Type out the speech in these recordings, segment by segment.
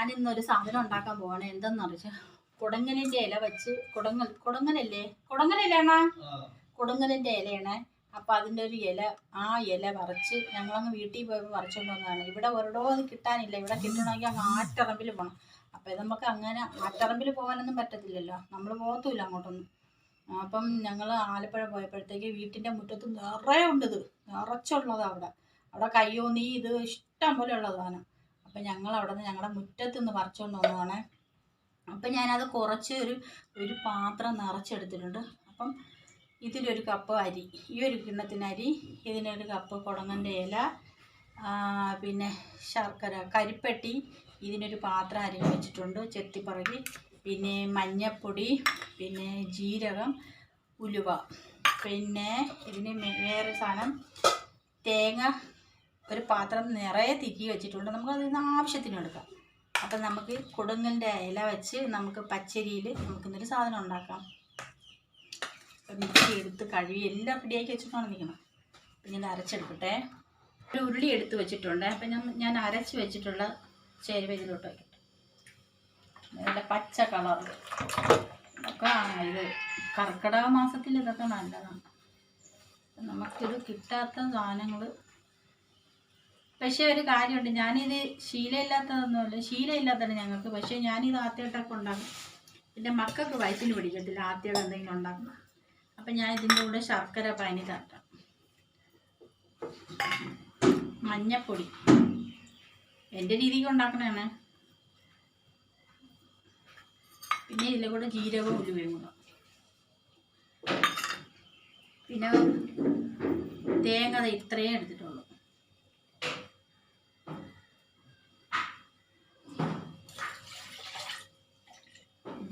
ഞാനിന്നൊരു സാധനം ഉണ്ടാക്കാൻ പോവാണ്. എന്തെന്നറിയാ, കുടങ്ങലിൻ്റെ ഇല വെച്ച് കുടങ്ങലല്ലേ അണ്ണാ, കുടങ്ങലിൻ്റെ ഇലയാണ്. അപ്പം അതിൻ്റെ ഒരു ഇല, ആ ഇല പറിച്ച് ഞങ്ങളങ്ങ് വീട്ടിൽ പോയപ്പോൾ പറിച്ചുകൊണ്ട് വന്നതാണ്. ഇവിടെ ഒരിടോ അത് കിട്ടാനില്ല. ഇവിടെ കിട്ടണമെങ്കിൽ അങ്ങ് ആറ്ററമ്പിൽ പോകണം. അപ്പം നമുക്ക് അങ്ങനെ ആറ്ററമ്പിൽ പോകാനൊന്നും പറ്റത്തില്ലല്ലോ, നമ്മൾ പോകത്തുമില്ല അങ്ങോട്ടൊന്നും. അപ്പം ഞങ്ങൾ ആലപ്പുഴ പോയപ്പോഴത്തേക്ക് വീട്ടിൻ്റെ മുറ്റത്ത് നിറയെ ഉണ്ട്, ഇത് നിറച്ചുള്ളതാണ്. അവിടെ കയ്യോന്നി ഇത് ഇഷ്ടം പോലെ ഉള്ളതാണ്. അപ്പം ഞങ്ങൾ അവിടെ നിന്ന് ഞങ്ങളുടെ മുറ്റത്ത് നിന്ന് പറിച്ചുകൊണ്ട് വന്നതാണ്. അപ്പം ഞാനത് കുറച്ച് ഒരു പാത്രം നിറച്ചെടുത്തിട്ടുണ്ട്. അപ്പം ഇതിലൊരു കപ്പ് അരി, ഈ ഒരു കിണ്ണത്തിന് അരി, ഇതിനൊരു കപ്പ് കുടങ്ങൻ്റെ ഇല, പിന്നെ ശർക്കര, കരിപ്പെട്ടി, ഇതിനൊരു പാത്രം അരിഞ്ഞ് വെച്ചിട്ടുണ്ട് ചെത്തിപ്പറകി, പിന്നെ മഞ്ഞൾപ്പൊടി, പിന്നെ ജീരകം, ഉലുവ, പിന്നെ ഇതിന് വേറെ സാധനം തേങ്ങ ഒരു പാത്രം നിറയെ തിരികെ വെച്ചിട്ടുണ്ട്. നമുക്ക് അതിൽ നിന്ന് ആവശ്യത്തിന് എടുക്കാം. അപ്പം നമുക്ക് കുടങ്ങലിൻ്റെ ഇല വെച്ച് നമുക്ക് പച്ചരിയിൽ നമുക്കിന്നൊരു സാധനം ഉണ്ടാക്കാം. അപ്പം മിക്സി എടുത്ത് കഴുകി എല്ലാം റെഡിയാക്കി വെച്ചിട്ടാണ് നിൽക്കണം. അപ്പം ഞാൻ അരച്ചെടുക്കട്ടെ. ഒരു ഉരുളി എടുത്ത് വെച്ചിട്ടുണ്ട്. അപ്പം ഞാൻ അരച്ച് വെച്ചിട്ടുള്ള ചേരുവ ഇതിലോട്ട് വയ്ക്കട്ടെ. നല്ല പച്ച കളർ ഒക്കെ ഇത് കർക്കിടക മാസത്തിൽ ഇതൊക്കെ നല്ലതാണ്. നമുക്കിത് കിട്ടാത്ത സാധനങ്ങൾ. പക്ഷേ ഒരു കാര്യമുണ്ട്, ഞാനിത് ശീലമില്ലാത്തതാണ് ഞങ്ങൾക്ക്. പക്ഷേ ഞാനിത് ആദ്യമായിട്ടൊക്കെ ഉണ്ടാക്കും. പിന്നെ മക്കൾക്ക് വയറ്റിന് പിടിക്കത്തില്ല ആദ്യമായിട്ട് എന്തെങ്കിലും ഉണ്ടാക്കണം. അപ്പം ഞാൻ ഇതിൻ്റെ കൂടെ ശർക്കര പാനി തട്ടാം, മഞ്ഞപ്പൊടി എൻ്റെ രീതിക്ക് ഉണ്ടാക്കണതാണ്. പിന്നെ ഇതിൻ്റെ കൂടെ ജീരകവും ഉലുവയും കൂടെ, പിന്നെ തേങ്ങ ഇത്രയും എടുത്തിട്ടുള്ളൂ.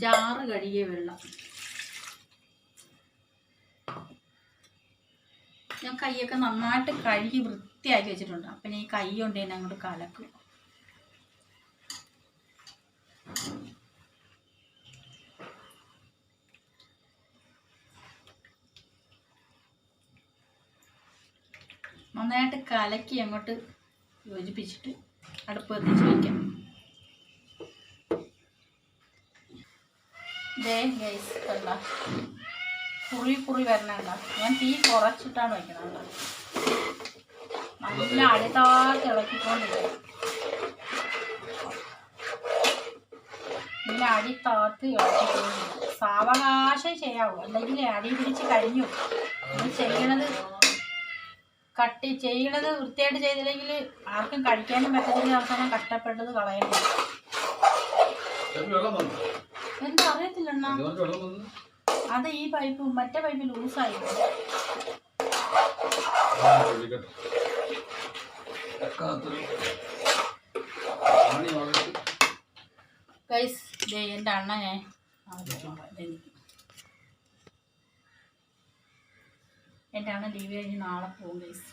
ജാറ് കഴുകിയ വെള്ളം. ഞാൻ കൈയൊക്കെ നന്നായിട്ട് കഴുകി വൃത്തിയാക്കി വെച്ചിട്ടുണ്ട്. അപ്പം ഞാൻ ഈ കൈ കൊണ്ട് തന്നെ അങ്ങോട്ട് കലക്കും. നന്നായിട്ട് കലക്കി അങ്ങോട്ട് യോജിപ്പിച്ചിട്ട് അടുപ്പ് കത്തിച്ച് വയ്ക്കാം. കണ്ട കുറി വരണണ്ട. ഞാൻ തീ കുറച്ചിട്ടാണ് വയ്ക്കുന്നത്. നല്ല അടിതാഴ്ത്തി ഇളക്കിക്കൊണ്ടിരിക്കും. ഇങ്ങനെ അടിത്താഴ്ത്തി ഇളക്കിക്കൊണ്ടിരിക്കും. സാവകാശം ചെയ്യാവൂ, അല്ലെങ്കിൽ അടി പിടിച്ച് കഴിഞ്ഞു. ചെയ്യണത് വൃത്തിയായിട്ട് ചെയ്തില്ലെങ്കിൽ ആർക്കും കഴിക്കാനും പറ്റത്തില്ല. അവസാനം കഷ്ടപ്പെട്ടത് കളയണം. എന്താ അറിയത്തില്ല, അത് ഈ പൈപ്പ് മറ്റേ പൈപ്പ് ലൂസായി. ഗൈസ്, എൻ്റെ അണ്ണനെ എൻ്റെ അണ്ണൻ ലീവ് കഴിഞ്ഞ് നാളെ പോകും ഗൈസ്.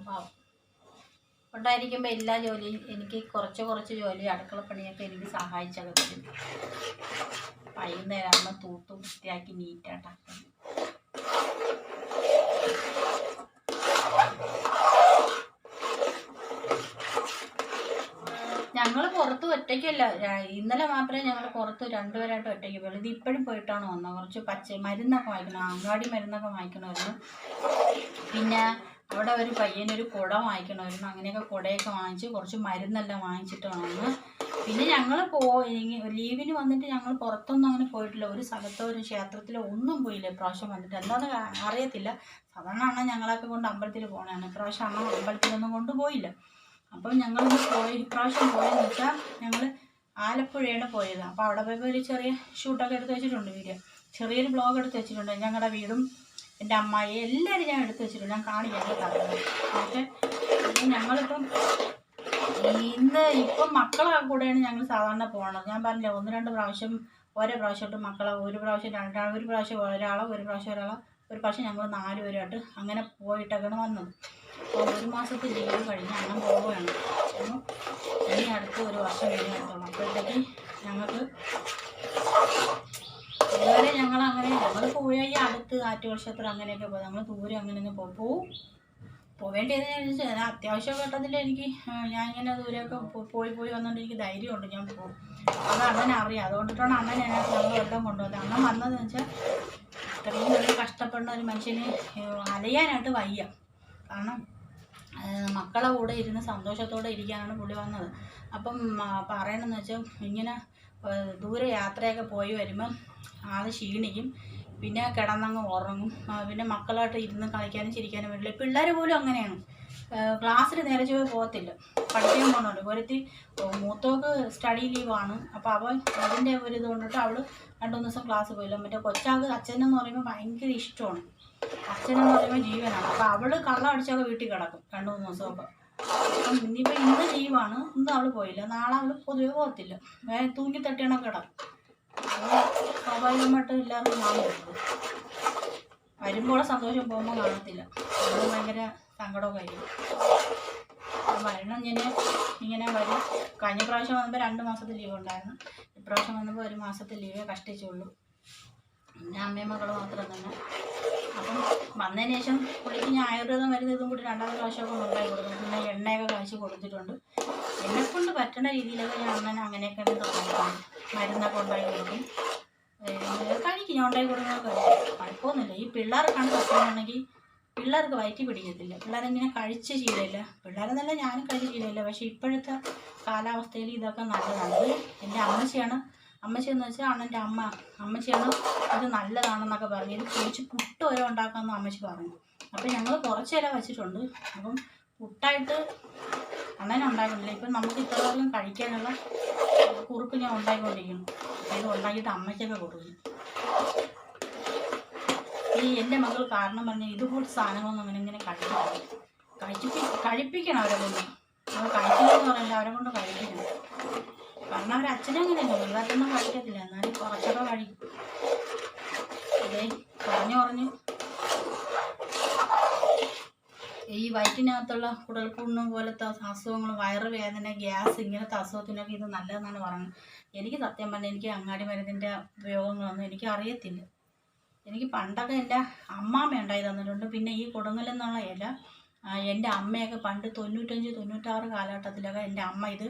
പാവം ഉണ്ടായിരിക്കുമ്പോൾ എല്ലാ ജോലിയും എനിക്ക് കുറച്ച് ജോലി, അടുക്കളപ്പണിയൊക്കെ എനിക്ക് സഹായിച്ചൊക്കെ തരും. വൈകുന്നേരം ആകുമ്പോൾ തൂത്ത് വൃത്തിയാക്കി നീറ്റാട്ടാക്കും. ഞങ്ങൾ പുറത്ത് ഒറ്റയ്ക്കല്ല, ഇന്നലെ മാത്രമേ ഞങ്ങൾ പുറത്ത് രണ്ടുപേരായിട്ട് ഒറ്റയ്ക്ക് പോയുള്ളൂ. ഇത് ഇപ്പോഴും പോയിട്ടാണ് വന്നത്. കുറച്ച് മരുന്നൊക്കെ വാങ്ങിക്കണം, അങ്ങാടി മരുന്നൊക്കെ വാങ്ങിക്കണമായിരുന്നു. പിന്നെ അവിടെ ഒരു പയ്യനൊരു കുട വാങ്ങിക്കണമായിരുന്നു. അങ്ങനെയൊക്കെ കുടയൊക്കെ വാങ്ങിച്ച് കുറച്ച് മരുന്നെല്ലാം വാങ്ങിച്ചിട്ട് വന്ന്. പിന്നെ ഞങ്ങൾ ലീവിന് വന്നിട്ട് ഞങ്ങൾ പുറത്തൊന്നും അങ്ങനെ പോയിട്ടില്ല. ഒരു സ്ഥലത്തോ ഒരു ക്ഷേത്രത്തിലോ ഒന്നും പോയില്ല ഇപ്രാവശ്യം വന്നിട്ട്. എന്താണെന്ന് അറിയത്തില്ല. സാധാരണ അണ്ണൻ ഞങ്ങളൊക്കെ കൊണ്ട് അമ്പലത്തിൽ പോകണതാണ്. ഇപ്രാവശ്യം അണ്ണൻ അമ്പലത്തിലൊന്നും കൊണ്ടുപോയില്ല. അപ്പം ഞങ്ങളിന്ന് ഇപ്രാവശ്യം പോയെന്ന് വെച്ചാൽ ഞങ്ങൾ ആലപ്പുഴയാണ് പോയത്. അപ്പോൾ അവിടെ പോയപ്പോൾ ഒരു ചെറിയ ഷൂട്ടൊക്കെ എടുത്ത് വെച്ചിട്ടുണ്ട്. ചെറിയൊരു ബ്ലോഗ് എടുത്ത് വെച്ചിട്ടുണ്ട്. ഞങ്ങളുടെ വീടും എൻ്റെ അമ്മായി എല്ലാവരും ഞാൻ എടുത്ത് വെച്ചിട്ടുണ്ട്. ഞാൻ കാണിക്കാൻ കേട്ടോ. ഓക്കെ, ഞങ്ങളിപ്പം ഇപ്പം മക്കളെ കൂടെയാണ് ഞങ്ങൾ സാധാരണ പോകണത്. ഞാൻ പറഞ്ഞില്ല, 1-2 പ്രാവശ്യം ഓരോ പ്രാവശ്യമായിട്ട് മക്കളെ, ഒരു പ്രാവശ്യം ഒരാളെ, ഒരു പ്രാവശ്യം ഒരാളെ, ഒരു പക്ഷേ ഞങ്ങൾ 4 പേരായിട്ട് അങ്ങനെ പോയിട്ടൊക്കെയാണ് വന്നത്. അപ്പോൾ 1 മാസത്തെ ലീവ് കഴിഞ്ഞ് അണ്ണൻ പോവുകയാണ്. അപ്പോൾ ഇനി അടുത്ത 1 വർഷം കഴിഞ്ഞ് നടത്തോളാം. അപ്പോഴത്തേക്ക് ഞങ്ങൾക്ക് ഇതുവരെ ഞങ്ങൾ പോയി അടുത്ത് ആറ്റുവർഷത്തിൽ അങ്ങനെയൊക്കെ പോകും. ഞങ്ങൾ ദൂരെ അങ്ങനെ പോവേണ്ടതെന്ന് വെച്ചാൽ അത്യാവശ്യ ഘട്ടത്തിൽ എനിക്ക് ഞാൻ ഇങ്ങനെ ദൂരെയൊക്കെ പോയി വന്നുകൊണ്ട് എനിക്ക് ധൈര്യമുണ്ട്, ഞാൻ പോകും. അത് അണ്ണനെ അറിയാം. അതുകൊണ്ടിട്ടാണ് അണ്ണനെ ഞങ്ങൾ എല്ലാം കൊണ്ടുവന്നത്. അണ്ണൻ വന്നതെന്ന് വെച്ചാൽ ഇത്രയും വലിയ കഷ്ടപ്പെടുന്ന ഒരു മനുഷ്യന് അലയാനായിട്ട് വയ്യ. കാരണം മക്കളെ കൂടെ ഇരുന്ന് സന്തോഷത്തോടെ ഇരിക്കാനാണ് പുള്ളി വന്നത്. അപ്പം പറയണമെന്ന് വെച്ചാൽ ഇങ്ങനെ ദൂരെ യാത്രയൊക്കെ പോയി വരുമ്പം ആൾ ക്ഷീണിക്കും, പിന്നെ കിടന്നങ്ങ് ഉറങ്ങും, പിന്നെ മക്കളായിട്ട് ഇരുന്ന് കളിക്കാനും ചിരിക്കാനും വേണ്ടില്ല. പിള്ളേർ പോലും അങ്ങനെയാണ്, ക്ലാസ്സിൽ നേരെ ചൊവ്വേ പോകത്തില്ല, പഠിക്കാൻ പോകുന്നുണ്ട്. ഒരുത്തി മൂത്തോക്ക് സ്റ്റഡി ലീവാണ്. അപ്പോൾ അവൻ അതിൻ്റെ ഒരു ഇത് കൊണ്ടിട്ട് അവൾ 2-3 ദിവസം ക്ലാസ് പോയില്ല. മറ്റേ കൊച്ചാൾക്ക് അച്ഛനെന്ന് പറയുമ്പോൾ ഭയങ്കര ഇഷ്ടമാണ്, അച്ഛനെന്ന് പറയുമ്പോൾ ജീവനാണ്. അപ്പോൾ അവൾ കള്ളം അടിച്ചൊക്കെ വീട്ടിൽ കിടക്കും 2-3 ദിവസമൊക്കെ. അപ്പം ഇനിയിപ്പോൾ ഇന്ന് ലീവാണ്, ഇന്ന് അവൾ പോയില്ല, നാളെ അവൾ പൊതുവെ പോകത്തില്ല, തൂങ്ങി തട്ടിയാണ് കിടക്കും. സ്വാഭാവികമായിട്ടും എല്ലാവർക്കും കാണും. വരുമ്പോൾ സന്തോഷം, പോകുമ്പോൾ കാണത്തില്ല. അത് ഭയങ്കര സങ്കടമൊക്കെ ആയിരിക്കും. വരണം ഇങ്ങനെ വരും. കഴിഞ്ഞ പ്രാവശ്യം വന്നപ്പോൾ 2 മാസത്തെ ലീവ് ഉണ്ടായിരുന്നു. ഇപ്രാവശ്യം വന്നപ്പോൾ 1 മാസത്തെ ലീവേ കഷ്ടിച്ചുള്ളൂ. പിന്നെ അമ്മയും മക്കളും മാത്രം തന്നെ. അപ്പം വന്നതിന് ശേഷം പുള്ളിക്ക് ഞാൻ ആയുർവേദം മരുന്ന് ഇതും കൂടി 2ാമത്തെ പ്രാവശ്യമൊക്കെ ഉണ്ടാക്കി കൊടുക്കും. പിന്നെ എണ്ണയൊക്കെ കാഴ്ച കൊടുത്തിട്ടുണ്ട്. എന്നെക്കൊണ്ട് പറ്റുന്ന രീതിയിലൊക്കെ ഞാൻ അണ്ണനെ അങ്ങനെയൊക്കെ തുടങ്ങിയിട്ടുണ്ട്. മരുന്നൊക്കെ ഉണ്ടാക്കി കൊടുക്കും, കഴിക്കും. ഞാൻ ഉണ്ടാക്കി കൊടുക്കുന്നതൊക്കെ കുഴപ്പമൊന്നുമില്ല. ഈ പിള്ളേർക്കാണ് പറ്റുന്നുണ്ടെങ്കിൽ പിള്ളേർക്ക് വയറ്റി പിടിക്കത്തില്ല. പിള്ളേരിങ്ങനെ കഴിച്ച് ശീലമില്ല. പിള്ളേരെന്നല്ല ഞാനും കഴിച്ച് ശീലമില്ല. പക്ഷേ ഇപ്പോഴത്തെ കാലാവസ്ഥയിൽ ഇതൊക്കെ നല്ലതാണ്. എൻ്റെ അമ്മച്ചി എന്ന് വെച്ചാൽ അണ്ണൻ്റെ അമ്മച്ചിയാണ് ഇത് നല്ലതാണെന്നൊക്കെ പറഞ്ഞു. ഇത് പൊടിച്ച് പുട്ട് വരെ ഉണ്ടാക്കാമെന്ന് അമ്മച്ചി പറഞ്ഞു. അപ്പോൾ ഞങ്ങൾ കുറച്ച് ഇല വെച്ചിട്ടുണ്ട്. അപ്പം പുട്ടായിട്ട് അണ്ണനെ ഉണ്ടാക്കുന്നില്ല. ഇപ്പം നമുക്ക് ഇത്രയും കഴിക്കാനുള്ള കുറുക്ക് ഞാൻ ഉണ്ടാക്കിക്കൊണ്ടിരിക്കുന്നു. ഇത് ഉണ്ടാക്കിയിട്ട് അമ്മയ്ക്കൊക്കെ കൊടുക്കും. എൻ്റെ മകൾ കാരണം പറഞ്ഞാൽ ഇതുപോലെ സാധനങ്ങളൊന്നും അങ്ങനെ കഴിപ്പിക്കണം അവരെ കൊണ്ട്. നമ്മൾ കഴിക്കുന്നതെന്ന് പറയില്ല, അവരെ കൊണ്ട് കഴിപ്പിക്കണം. കാരണം അവർ അച്ഛനും അങ്ങനെയല്ല, വലുതായിട്ടൊന്നും കഴിക്കത്തില്ല, എന്നാലും കുറച്ചൊക്കെ കഴിക്കും. അതേ പറഞ്ഞു ഈ വയറ്റിനകത്തുള്ള കുടൽപ്പുണ്ണ് പോലത്തെ അസുഖങ്ങൾ, വയറുവേദന, ഗ്യാസ്, ഇങ്ങനത്തെ അസുഖത്തിനൊക്കെ ഇത് നല്ലതെന്നാണ് പറയുന്നത്. എനിക്ക് സത്യം പറഞ്ഞാൽ എനിക്ക് അങ്ങാടി മരുന്നിൻ്റെ ഉപയോഗങ്ങളൊന്നും എനിക്ക് അറിയത്തില്ല. എനിക്ക് പണ്ടൊക്കെ എൻ്റെ അമ്മാമ്മ ഉണ്ടായി തന്നിട്ടുണ്ട്. പിന്നെ ഈ കൊടുങ്ങലെന്നുള്ള ഇല എൻ്റെ അമ്മയൊക്കെ പണ്ട് 95-96 കാലഘട്ടത്തിലൊക്കെ എൻ്റെ അമ്മ ഇത്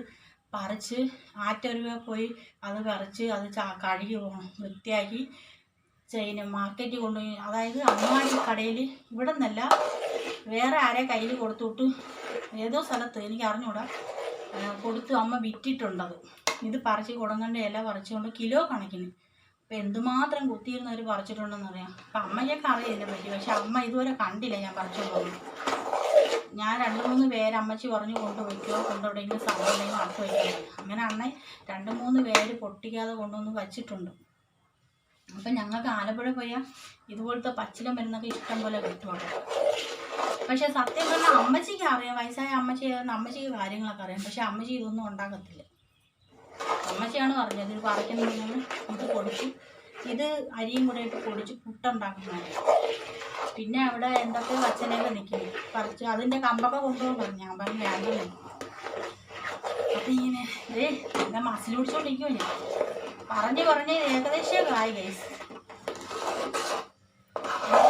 പറിച്ച് ആറ്റൊരുവ പോയി അത് പറിച്ച് അത് കഴുകി വൃത്തിയാക്കി മാർക്കറ്റിൽ കൊണ്ടുപോയി, അതായത് അങ്ങാടി കടയിൽ ഇവിടെ നിന്നല്ല വേറെ ആരെ കയ്യിൽ കൊടുത്തുവിട്ട് ഏതോ സ്ഥലത്ത് എനിക്ക് അറിഞ്ഞൂടാ കൊടുത്ത് അമ്മ വിറ്റിട്ടുണ്ടത്. ഇത് പറിച്ച് കൊടുങ്ങേണ്ട ഇല പറിച്ചുകൊണ്ട് കിലോ കണക്കിന്. അപ്പോൾ എന്തുമാത്രം കുത്തിയിരുന്നവർ പറിച്ചിട്ടുണ്ടെന്നറിയാം. അപ്പം അമ്മയ്ക്കൊക്കെ അറിയാം ഇതിനെ പറ്റി. പക്ഷെ അമ്മ ഇതുവരെ കണ്ടില്ല ഞാൻ പറിച്ചുകൊണ്ടുപോകും. ഞാൻ 2-3 പേര് അമ്മച്ചി പറഞ്ഞു കൊണ്ടുവിടെയെങ്കിലും സ്ഥലം ഉണ്ടെങ്കിൽ നടത്തി വയ്ക്കാൻ. അങ്ങനെ അണ്ണൻ 2-3 പേര് പൊട്ടിക്കാതെ കൊണ്ടുവന്ന് വച്ചിട്ടുണ്ട്. അപ്പം ഞങ്ങൾക്ക് ആലപ്പുഴ പോയാൽ ഇതുപോലത്തെ പച്ചില മരുന്നൊക്കെ ഇഷ്ടം പോലെ കിട്ടുമല്ലോ. പക്ഷെ സത്യം പറഞ്ഞാൽ അമ്മച്ചിക്ക് അറിയാം, വയസ്സായ അമ്മച്ചിക്ക് കാര്യങ്ങളൊക്കെ അറിയാം. പക്ഷെ അമ്മച്ചി ഇതൊന്നും ഉണ്ടാക്കത്തില്ല. അമ്മച്ചിയാണ് പറഞ്ഞത് ഇത് പറിക്കുന്നതിന് ഇത് പൊടിച്ച് ഇത് അരിയും കൂടെ ഇട്ട് പൊടിച്ച് പുട്ടുണ്ടാക്കുന്നതാണ്. പിന്നെ അവിടെ എന്തൊക്കെ വച്ചനയൊക്കെ നിൽക്കുന്നു പറിച്ച് അതിൻ്റെ കമ്പൊക്കെ കൊണ്ടുപോകും. ഞാൻ പറഞ്ഞു വേണ്ടല്ലോ. അപ്പം ഇങ്ങനെ എന്താ മസിൽ പിടിച്ചോണ്ടിരിക്കുമോ ഞാൻ പറഞ്ഞ് ഏകദേശം ആയി ഗൈസ്.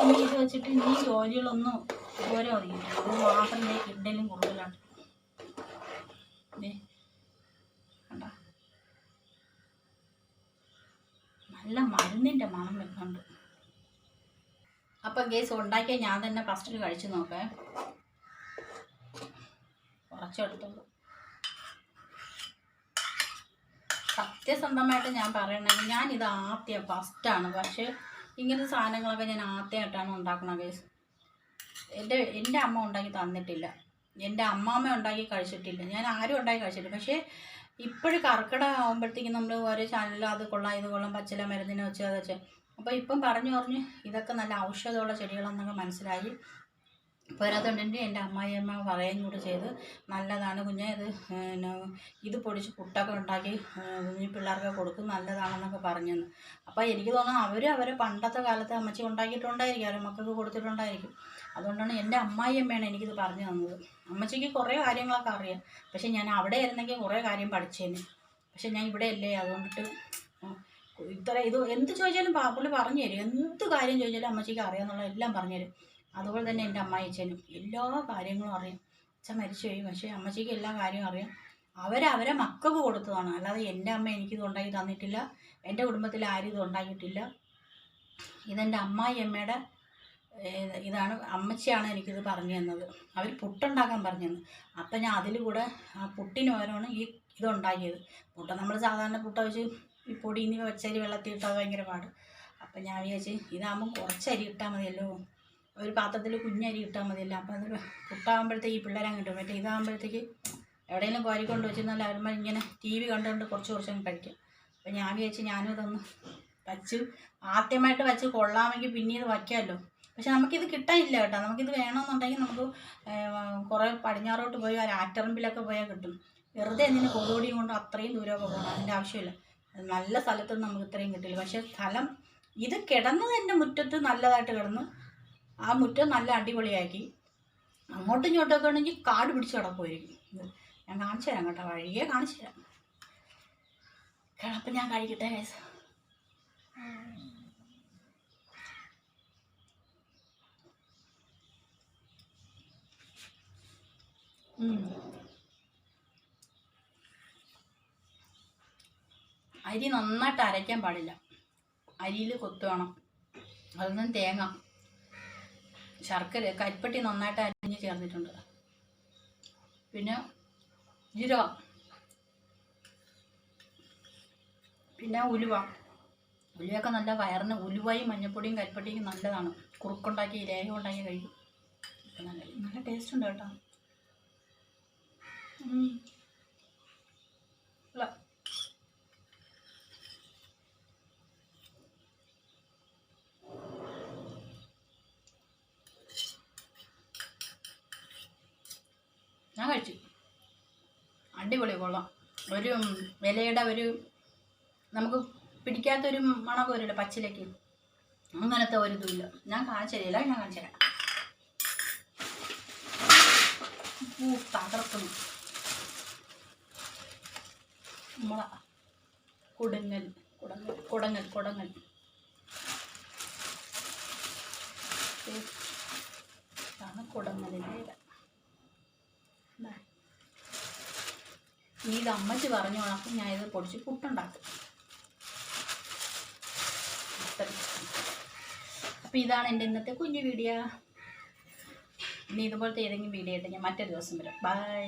ഇനി ഇത് വെച്ചിട്ട് ഇനി ജോലികളൊന്നും ഓരോ അറിയില്ല. ഇത് മാത്രം കിഡ്നിലും കൂടുതലാണ്. കണ്ട നല്ല മരുന്നിൻ്റെ മണം വെക്കുന്നുണ്ട്. അപ്പം ഗൈസ് ഉണ്ടാക്കിയ ഞാൻ തന്നെ ഫസ്റ്റിൽ കഴിച്ചു നോക്കേ. കുറച്ചെടുത്തോളൂ. സത്യസന്ധമായിട്ട് ഞാൻ പറയണമെങ്കിൽ ഞാനിത് ഫസ്റ്റാണ്. പക്ഷേ ഇങ്ങനത്തെ സാധനങ്ങളൊക്കെ ഞാൻ ആദ്യമായിട്ടാണ് ഉണ്ടാക്കുന്നത് ഗൈസ്. എൻ്റെ അമ്മ ഉണ്ടാക്കി തന്നിട്ടില്ല, എൻ്റെ അമ്മാമ്മ ഉണ്ടാക്കി കഴിച്ചിട്ടില്ല, ഞാൻ ആരും ഉണ്ടാക്കി കഴിച്ചിട്ടില്ല. പക്ഷേ ഇപ്പോഴും കർക്കിടകം ആകുമ്പോഴത്തേക്കും നമ്മൾ ഓരോ ചാനലിൽ അത് കൊള്ളാം ഇത് കൊള്ളാം പച്ചില മരുന്നിനെ വെച്ച് അത് വെച്ച് അപ്പോൾ ഇപ്പം പറഞ്ഞു ഇതൊക്കെ നല്ല ഔഷധമുള്ള ചെടികളെന്നൊക്കെ മനസ്സിലായി. പോരാത്തതുകൊണ്ട് എൻ്റെ അമ്മായിയമ്മ പറയുകയും കൂടെ ചെയ്ത് നല്ലതാണ് കുഞ്ഞെ ഇത് പൊടിച്ച് പുട്ടൊക്കെ ഉണ്ടാക്കി ഈ പിള്ളേർക്ക് കൊടുക്കും നല്ലതാണെന്നൊക്കെ പറഞ്ഞെന്ന്. അപ്പോൾ എനിക്ക് തോന്നുന്നു അവരെ പണ്ടത്തെ കാലത്ത് അമ്മച്ചി ഉണ്ടാക്കിയിട്ടുണ്ടായിരിക്കും, അവരെ മക്കൾക്ക് കൊടുത്തിട്ടുണ്ടായിരിക്കും. അതുകൊണ്ടാണ് എൻ്റെ അമ്മായിയമ്മയാണ് എനിക്കിത് പറഞ്ഞു തന്നത്. അമ്മച്ചിക്ക് കുറേ കാര്യങ്ങളൊക്കെ അറിയാം, പക്ഷെ ഞാൻ അവിടെ ആയിരുന്നെങ്കിൽ കുറേ കാര്യം പഠിച്ചേന്. പക്ഷെ ഞാൻ ഇവിടെ അല്ലേ, അതുകൊണ്ടിട്ട് ഇത് എന്ത് ചോദിച്ചാലും പുള്ളി പറഞ്ഞു തരും. എന്ത് കാര്യം ചോദിച്ചാലും അമ്മച്ചിക്ക് അറിയാമെന്നുള്ള എല്ലാം പറഞ്ഞു തരും. അതുപോലെ തന്നെ എൻ്റെ അമ്മായിച്ചനും എല്ലാ കാര്യങ്ങളും അറിയാം. അച്ഛൻ മരിച്ചുപോയി, പക്ഷേ അമ്മച്ചിക്ക് എല്ലാ കാര്യവും അറിയാം. അവരെ മക്കൾക്ക് കൊടുത്തതാണ്, അല്ലാതെ എൻ്റെ അമ്മ എനിക്കിത് ഉണ്ടാക്കി തന്നിട്ടില്ല. എൻ്റെ കുടുംബത്തിൽ ആരും ഇത് ഉണ്ടാക്കിയിട്ടില്ല. ഇതെൻ്റെ അമ്മായിയമ്മയുടെ ഇതാണ്, അമ്മച്ചിയാണ് എനിക്കിത് പറഞ്ഞു തന്നത്. അവർ പുട്ടുണ്ടാക്കാൻ പറഞ്ഞു തന്നു. അപ്പം ഞാൻ അതിൽ കൂടെ ആ പുട്ടിന് പകരമാണ് ഇതുണ്ടാക്കിയത്. പുട്ട നമ്മൾ സാധാരണ പുട്ട വെച്ച് ഈ പൊടിയിൽ വെച്ചരി വെള്ളത്തിൽ ഇട്ടാൽ ഭയങ്കര പാട്. അപ്പം ഞാൻ വിചാരിച്ച് ഇതാകുമ്പോൾ കുറച്ചരി ഇട്ടാൽ മതിയല്ലോ, ഒരു പാത്രത്തിൽ കുഞ്ഞരി ഇട്ടാൽ മതിയല്ലോ. അപ്പം അത് പുട്ടാകുമ്പോഴത്തേക്ക് ഈ പിള്ളേരെ കിട്ടും. മറ്റേ ഇതാകുമ്പോഴത്തേക്ക് എവിടെയെങ്കിലും കോരിക്കൊണ്ട് വെച്ചിരുന്നാൽ അവരുമ്പോൾ ഇങ്ങനെ TV കണ്ടുകൊണ്ട് കുറച്ച് കഴിക്കാം. അപ്പം ഞാൻ വിചാരിച്ച് ഞാനും ഇതൊന്ന് വച്ച് ആദ്യമായിട്ട് വെച്ച് കൊള്ളാമെങ്കിൽ പിന്നെ ഇത് വയ്ക്കാമല്ലോ. പക്ഷെ നമുക്കിത് കിട്ടാനില്ല കേട്ടോ. നമുക്കിത് വേണമെന്നുണ്ടെങ്കിൽ നമുക്ക് കുറേ പടിഞ്ഞാറോട്ട് പോയി ആറ്ററമ്പിലൊക്കെ പോയാൽ കിട്ടും. വെറുതെ എന്തിന് കൊതുകൊടിയും കൊണ്ട് അത്രയും ദൂരമൊക്കെ പോകണം, അതിൻ്റെ ആവശ്യമില്ല. നല്ല സ്ഥലത്തൊന്നും നമുക്ക് ഇത്രയും കിട്ടില്ല. പക്ഷെ സ്ഥലം ഇത് കിടന്നത് എൻ്റെ മുറ്റത്ത് നല്ലതായിട്ട് കിടന്ന് ആ മുറ്റം നല്ല അടിപൊളിയാക്കി. അങ്ങോട്ടും ഇങ്ങോട്ടൊക്കെ ആണെങ്കിൽ കാട് പിടിച്ച് കിടക്കുമായിരിക്കും. ഞാൻ കാണിച്ചു തരാം കേട്ടോ, വഴിയെ കാണിച്ചു തരാം. കിടപ്പം ഞാൻ കഴിക്കട്ടെ കേസ്. അരി നന്നായിട്ട് അരയ്ക്കാൻ പാടില്ല, അരിയിൽ കൊത്തു വേണം. അതൊന്നും തേങ്ങ, ശർക്കര, കരിപ്പട്ടി നന്നായിട്ട് അരിഞ്ഞ് ചേർന്നിട്ടുണ്ട്. പിന്നെ ജീരകം, പിന്നെ ഉലുവയൊക്കെ നല്ല വയറിന്, ഉലുവയും മഞ്ഞൾപ്പൊടിയും കരിപ്പട്ടിയും നല്ലതാണ്. കുറുക്കുണ്ടാക്കി ലേഹം ഉണ്ടാക്കി കഴിക്കും. നല്ല ടേസ്റ്റ് ഉണ്ട് കേട്ടോ. ഞാൻ കഴിച്ചു, അടിപൊളി, കൊള്ളാം. ഒരു ഇലയുടെ ഒരു നമുക്ക് പിടിക്കാത്തൊരു മണമൊക്കെ വരില്ല പച്ചിലേക്ക്, അങ്ങനത്തെ ഒരു ഇതുമില്ല. ഞാൻ കാണിച്ചു തരില്ല, ഞാൻ കാണിച്ചു തരാം. തകർക്കുന്നു നമ്മളെ കുടങ്ങൽ. ഇതാണ് കുടങ്ങലിൻ്റെ ഇല. ഇത് അമ്മച്ചി പറഞ്ഞു കണക്കും ഞാൻ ഇത് പൊടിച്ച് പുട്ടുണ്ടാക്കും. അപ്പം ഇതാണ് എൻ്റെ ഇന്നത്തെ കുഞ്ഞു വീഡിയോ. ഇനി ഇതുപോലത്തെ ഏതെങ്കിലും വീഡിയോ ആയിട്ട് ഞാൻ മറ്റൊരു ദിവസം വരാം. ബൈ.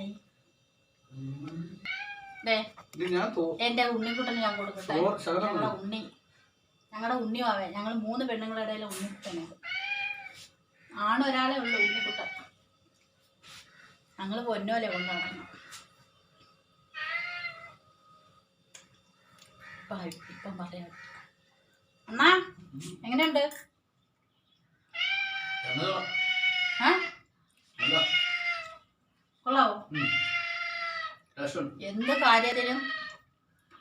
എൻ്റെ ഉണ്ണിക്കുട്ടന് ഞാൻ കൊടുക്കട്ടെ. ഞങ്ങളുടെ ഉണ്ണിയാവേ, ഞങ്ങൾ 3 പെണ്ണുങ്ങളുടെ ഇടയിൽ ഉണ്ണിക്കുട്ടനാണ്. ആണൊരാളേ ഉള്ളൂ ഉണ്ണിക്കുട്ടൻ. ഞങ്ങൾ പൊന്നോലെ കൊണ്ടുനടക്കണം. ഇപ്പം പറയാം. അണ്ണാ എങ്ങനെയുണ്ട്? കൊള്ളാവോ? എന്ത് കാര്യത്തിനും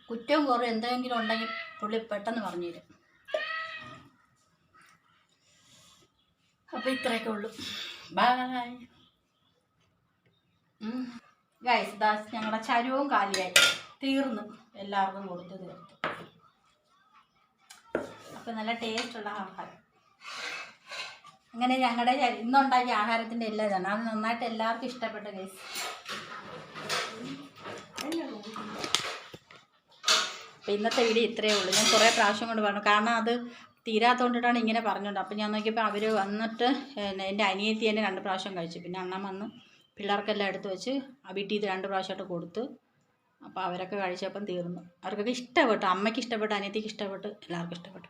കുറ്റവും കുറവും എന്തെങ്കിലും ഉണ്ടെങ്കിൽ പുള്ളി പെട്ടെന്ന് പറഞ്ഞു തരും. അപ്പം ഇത്രയൊക്കെ ഉള്ളൂ. Bye guys. ഞങ്ങളുടെ ചരുവും കാലിയായി തീർന്നു, എല്ലാവർക്കും കൊടുത്ത് തീർത്തു. അപ്പം നല്ല ടേസ്റ്റുള്ള ആഹാരം. അങ്ങനെ ഞങ്ങളുടെ ഇന്നുണ്ടാക്കിയ ആഹാരത്തിൻ്റെ എല്ലാ ഇതാണ്. അത് നന്നായിട്ട് എല്ലാവർക്കും ഇഷ്ടപ്പെട്ടു ഗൈസ്. അപ്പം ഇന്നത്തെ വീഡിയോ ഇത്രയേ ഉള്ളൂ. ഞാൻ കുറേ പ്രാവശ്യം കൊണ്ട് പറഞ്ഞു, കാരണം അത് തീരാത്തോണ്ടിട്ടാണ് ഇങ്ങനെ പറഞ്ഞുകൊണ്ട്. അപ്പം ഞാൻ നോക്കിയപ്പോൾ അവർ വന്നിട്ട് എൻ്റെ അനിയത്തി തന്നെ 2 പ്രാവശ്യം കഴിച്ചു. പിന്നെ അണ്ണൻ വന്ന് പിള്ളേർക്കെല്ലാം എടുത്ത് വെച്ച് വീട്ടിൽ ഇത് 2 പ്രാവശ്യമായിട്ട് കൊടുത്ത്. അപ്പോൾ അവരൊക്കെ കഴിച്ചപ്പം തീർന്നു. അവർക്കൊക്കെ ഇഷ്ടപ്പെട്ടു, അമ്മയ്ക്ക് ഇഷ്ടപ്പെട്ടു, അനിയത്തിക്ക് ഇഷ്ടപ്പെട്ടു, എല്ലാവർക്കും ഇഷ്ടപ്പെട്ടു.